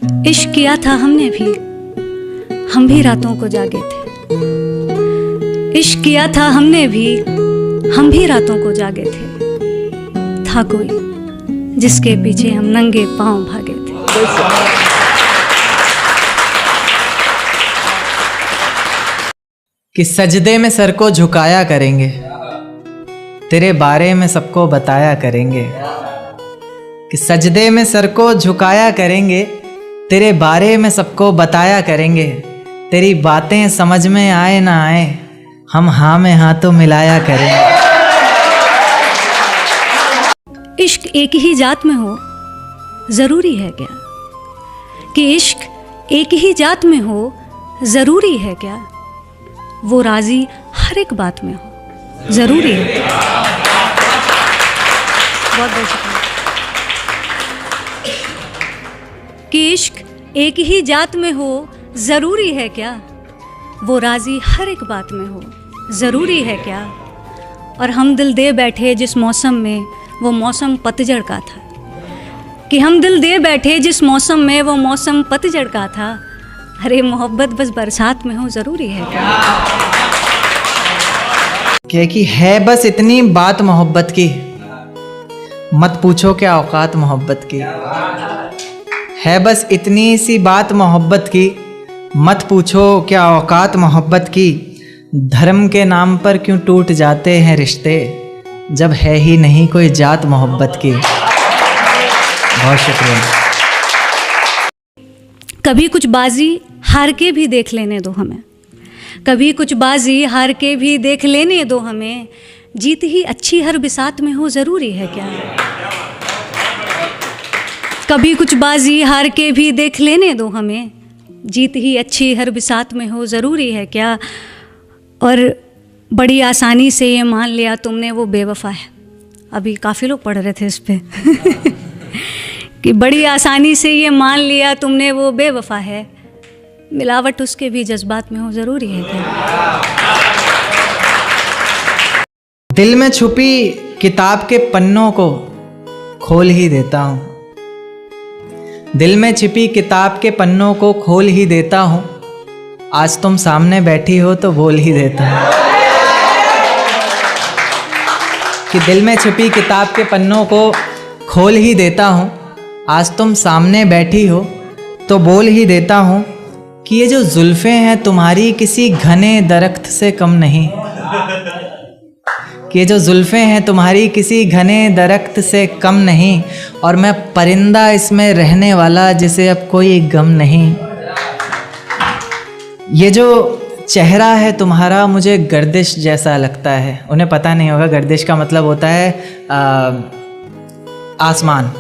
इश्क किया था हमने भी, हम भी रातों को जागे थे। इश्क किया था हमने भी, हम भी रातों को जागे थे। था कोई जिसके पीछे हम नंगे पांव भागे थे। कि सजदे में सर को झुकाया करेंगे, तेरे बारे में सबको बताया करेंगे। कि सजदे में सर को झुकाया करेंगे, तेरे बारे में सबको बताया करेंगे। तेरी बातें समझ में आए ना आए, हम हाँ में हाँ तो मिलाया करेंगे। इश्क एक ही जात में हो ज़रूरी है क्या? कि इश्क एक ही जात में हो ज़रूरी है क्या? वो राज़ी हर एक बात में हो ज़रूरी है। बहुत बहुत शुक्रिया। कि इश्क एक ही जात में हो ज़रूरी है क्या? वो राज़ी हर एक बात में हो ज़रूरी है क्या? और हम दिल दे बैठे जिस मौसम में, वो मौसम पतझड़ का था। कि हम दिल दे बैठे जिस मौसम में, वो मौसम पतझड़ का था। अरे मोहब्बत बस बरसात में हो ज़रूरी है क्या? कि है बस इतनी बात मोहब्बत की, मत पूछो क्या औकात मोहब्बत की। है बस इतनी सी बात मोहब्बत की, मत पूछो क्या औकात मोहब्बत की। धर्म के नाम पर क्यों टूट जाते हैं रिश्ते, जब है ही नहीं कोई जात मोहब्बत की। बहुत शुक्रिया। कभी कुछ बाजी हार के भी देख लेने दो हमें, कभी कुछ बाजी हार के भी देख लेने दो हमें। जीत ही अच्छी हर बिसात में हो ज़रूरी है क्या? कभी कुछ बाजी हार के भी देख लेने दो हमें। जीत ही अच्छी हर बिसात में हो ज़रूरी है क्या? और बड़ी आसानी से ये मान लिया तुमने वो बेवफा है। अभी काफ़ी लोग पढ़ रहे थे इस पे कि बड़ी आसानी से ये मान लिया तुमने वो बेवफा है। मिलावट उसके भी जज्बात में हो ज़रूरी है क्या? दिल में छुपी किताब के पन्नों को खोल ही देता हूँ। दिल में छिपी किताब के पन्नों को खोल ही देता हूँ। आज तुम सामने बैठी हो तो बोल ही देता हूँ। कि दिल में छिपी किताब के पन्नों को खोल ही देता हूँ। आज तुम सामने बैठी हो तो बोल ही देता हूँ। कि ये जो जुल्फ़ें हैं तुम्हारी किसी घने दरख्त से कम नहीं। कि ये जो जुल्फ़ें हैं तुम्हारी किसी घने दरख्त से कम नहीं। और मैं परिंदा इसमें रहने वाला जिसे अब कोई गम नहीं। ये जो चेहरा है तुम्हारा मुझे गर्दिश जैसा लगता है। उन्हें पता नहीं होगा, गर्दिश का मतलब होता है आसमान।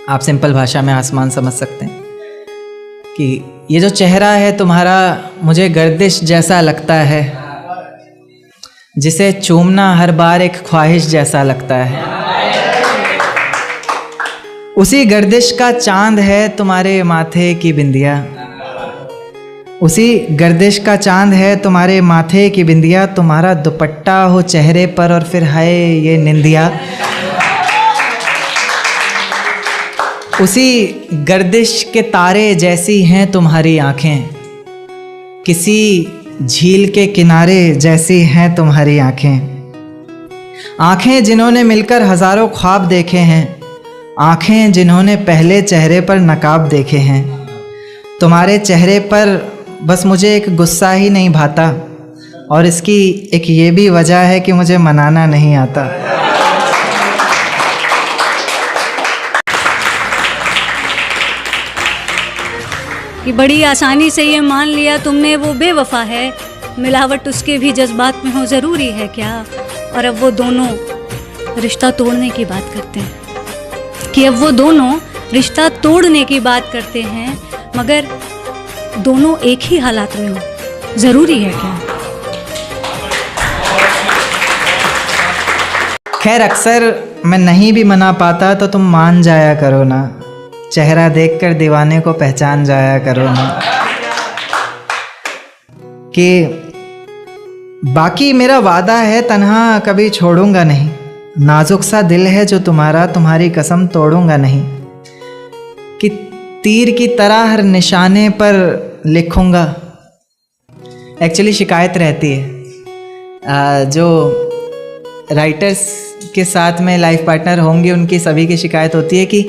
आप सिंपल भाषा में आसमान समझ सकते हैं। कि ये जो चेहरा है तुम्हारा मुझे गर्दिश जैसा लगता है, जिसे चूमना हर बार एक ख्वाहिश जैसा लगता है। उसी गर्दिश का चांद है तुम्हारे माथे की बिंदिया। उसी गर्दिश का चांद है तुम्हारे माथे की बिंदिया। तुम्हारा दुपट्टा हो चेहरे पर और फिर हाय ये निंदिया। उसी गर्दिश के तारे जैसी हैं तुम्हारी आँखें। किसी झील के किनारे जैसी हैं तुम्हारी आँखें। आँखें जिन्होंने मिलकर हज़ारों ख्वाब देखे हैं। आँखें जिन्होंने पहले चेहरे पर नकाब देखे हैं। तुम्हारे चेहरे पर बस मुझे एक गुस्सा ही नहीं भाता, और इसकी एक ये भी वजह है कि मुझे मनाना नहीं आता। कि बड़ी आसानी से ये मान लिया तुमने वो बेवफा है। मिलावट उसके भी जज्बात में हो ज़रूरी है क्या? और अब वो दोनों रिश्ता तोड़ने की बात करते हैं। कि अब वो दोनों रिश्ता तोड़ने की बात करते हैं, मगर दोनों एक ही हालात में हो ज़रूरी है क्या? खैर अक्सर मैं नहीं भी मना पाता तो तुम मान जाया करो ना। चेहरा देखकर दीवाने को पहचान जाया करो ना। कि बाकी मेरा वादा है तन्हा कभी छोड़ूंगा नहीं। नाजुक सा दिल है जो तुम्हारा, तुम्हारी कसम तोड़ूंगा नहीं। कि तीर की तरह हर निशाने पर लिखूंगा। एक्चुअली शिकायत रहती है जो राइटर्स के साथ में लाइफ पार्टनर होंगे उनकी सभी की शिकायत होती है कि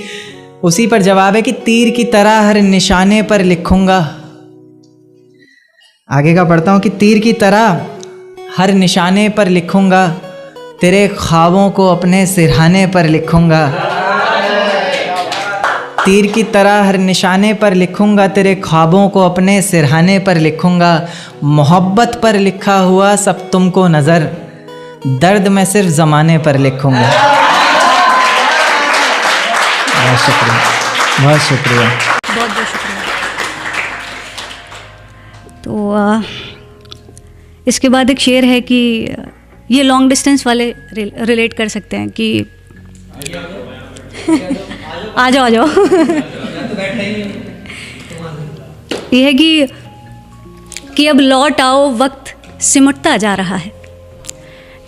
उसी पर जवाब है कि तीर की तरह हर निशाने पर लिखूंगा। आगे का पढ़ता हूँ कि तीर की तरह हर निशाने पर लिखूंगा, तेरे ख्वाबों को अपने सिरहाने पर लिखूंगा। तीर की तरह हर निशाने पर लिखूंगा, तेरे ख्वाबों को अपने सिरहाने पर लिखूंगा। मोहब्बत पर लिखा हुआ सब तुमको नज़र, दर्द मैं सिर्फ ज़माने पर लिखूंगा। बहुत शुक्रिया, बहुत शुक्रिया, बहुत बहुत शुक्रिया। तो इसके बाद एक शेर है कि ये लॉन्ग डिस्टेंस वाले रिलेट कर सकते हैं कि आ जाओ ये है कि अब लौट आओ वक्त सिमटता जा रहा है,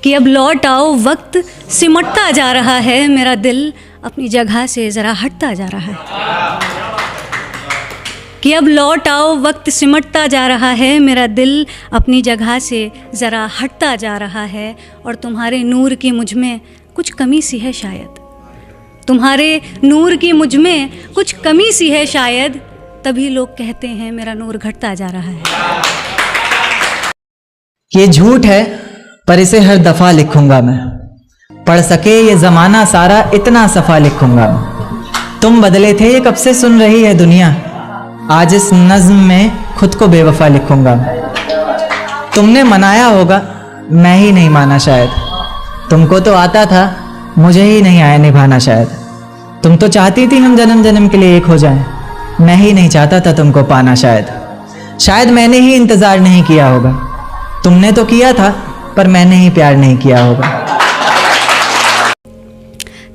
कि अब लौट आओ वक्त सिमटता जा रहा है, मेरा दिल अपनी जगह से ज़रा हटता जा रहा है। कि अब लौट आओ वक्त सिमटता जा रहा है, मेरा दिल अपनी जगह से ज़रा हटता जा रहा है। और तुम्हारे नूर की मुझ में कुछ कमी सी है शायद, तुम्हारे नूर की मुझ में कुछ कमी सी है शायद, तभी लोग कहते हैं मेरा नूर घटता जा रहा है। ये झूठ है पर इसे हर दफ़ा लिखूंगा मैं, पढ़ सके ये ज़माना सारा इतना सफ़ा लिखूंगा मैं। तुम बदले थे ये कब से सुन रही है दुनिया, आज इस नज़्म में खुद को बेवफा लिखूंगा। तुमने मनाया होगा मैं ही नहीं माना शायद, तुमको तो आता था मुझे ही नहीं आया निभाना शायद। तुम तो चाहती थी हम जन्म जन्म के लिए एक हो जाएं, मैं ही नहीं चाहता था तुमको पाना शायद मैंने ही इंतज़ार नहीं किया होगा, तुमने तो किया था पर मैंने ही प्यार नहीं किया होगा।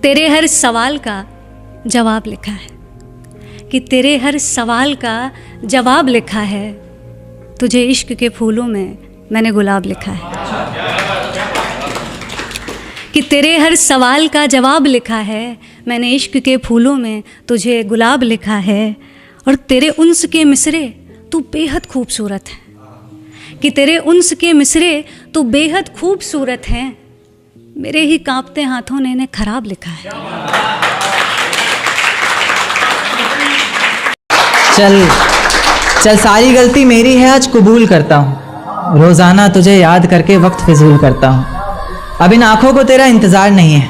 तेरे हर सवाल का जवाब लिखा है, कि तेरे हर सवाल का जवाब लिखा है, तुझे इश्क के फूलों में मैंने गुलाब लिखा है। कि तेरे हर सवाल का जवाब लिखा है, मैंने इश्क के फूलों में तुझे गुलाब लिखा है। और तेरे उन्स के मिसरे तू बेहद खूबसूरत है, कि तेरे उन्स के मिसरे तू बेहद खूबसूरत हैं, मेरे ही कांपते हाथों ने इन्हें खराब लिखा है। चल सारी गलती मेरी है, आज कबूल करता हूँ, रोज़ाना तुझे याद करके वक्त फिजूल करता हूँ। अब इन आँखों को तेरा इंतज़ार नहीं है,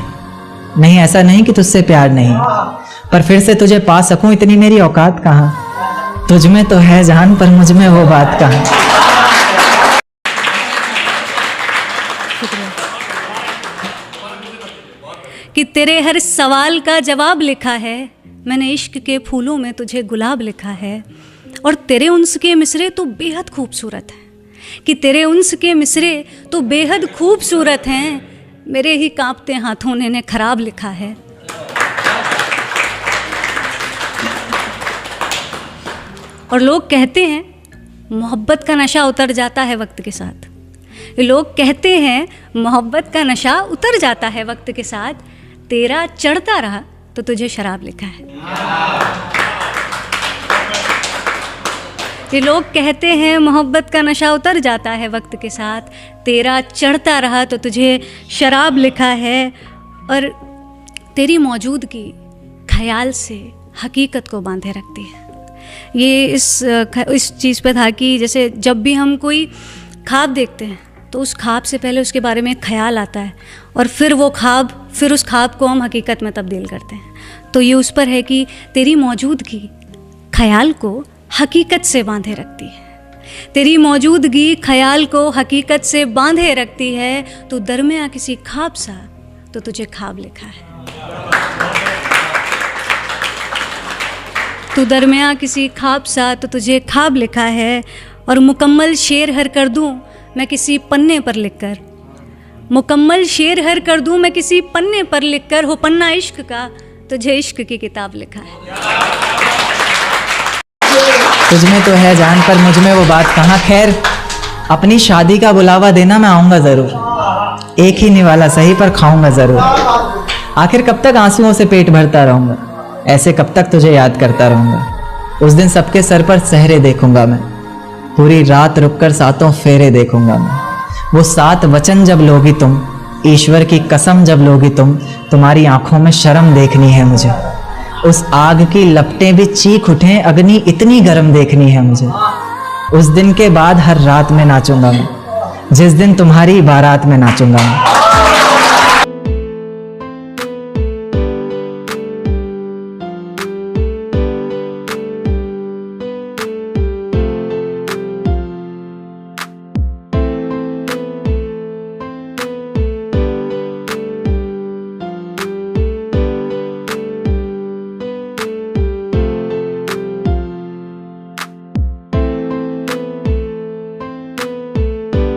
नहीं ऐसा नहीं कि तुझसे प्यार नहीं, पर फिर से तुझे पा सकूँ इतनी मेरी औकात कहाँ, तुझ में तो है जान पर मुझ में वो बात कहाँ। कि तेरे हर सवाल का जवाब लिखा है, मैंने इश्क के फूलों में तुझे गुलाब लिखा है। और तेरे उन्स के मिसरे तो बेहद खूबसूरत हैं, कि तेरे उन्स के मिसरे तो बेहद खूबसूरत हैं, मेरे ही कांपते हाथों ने इन्हें खराब लिखा है। और लोग कहते हैं मोहब्बत का नशा उतर जाता है वक्त के साथ, लोग कहते हैं मोहब्बत का नशा उतर जाता है वक्त के साथ, तेरा चढ़ता रहा तो तुझे शराब लिखा है। ये लोग कहते हैं मोहब्बत का नशा उतर जाता है वक्त के साथ, तेरा चढ़ता रहा तो तुझे शराब लिखा है। और तेरी मौजूदगी ख्याल से हकीकत को बांधे रखती है। ये इस चीज़ पे था कि जैसे जब भी हम कोई ख्वाब देखते हैं तो उस ख्वाब से पहले उसके बारे में एक ख्याल आता है, और फिर उस ख्वाब को हम हकीकत में तब्दील करते हैं। तो ये उस पर है कि तेरी मौजूदगी ख्याल को हकीकत से बांधे रखती है, तेरी मौजूदगी ख्याल को हकीकत से बांधे रखती है। तो दरमियाँ किसी ख्वाब सा तो तुझे ख्वाब लिखा है, तू दरमियाँ किसी ख्वाब सा तो तुझे ख्वाब लिखा है। और मुकम्मल शेर हर कर दूँ मैं किसी पन्ने पर लिखकर, मुकम्मल शेर हर कर दूँ मैं किसी पन्ने पर लिखकर, हो पन्ना इश्क का तुझे इश्क की किताब लिखा है। तुझ में तो है जान पर मुझ में वो बात कहाँ। खैर अपनी शादी का बुलावा देना, मैं आऊँगा ज़रूर, एक ही निवाला सही पर खाऊंगा ज़रूर। आखिर कब तक आंसुओं से पेट भरता रहूँगा, ऐसे कब तक तुझे याद करता रहूँगा। उस दिन सबके सर पर सहरे देखूंगा मैं, पूरी रात रुककर सातों फेरे देखूंगा मैं। वो 7 वचन जब लोगी तुम, ईश्वर की कसम जब लोगी तुम, तुम्हारी आंखों में शर्म देखनी है मुझे। उस आग की लपटें भी चीख उठें, अग्नि इतनी गर्म देखनी है मुझे। उस दिन के बाद हर रात में नाचूंगा मैं, जिस दिन तुम्हारी बारात में नाचूंगा मैं।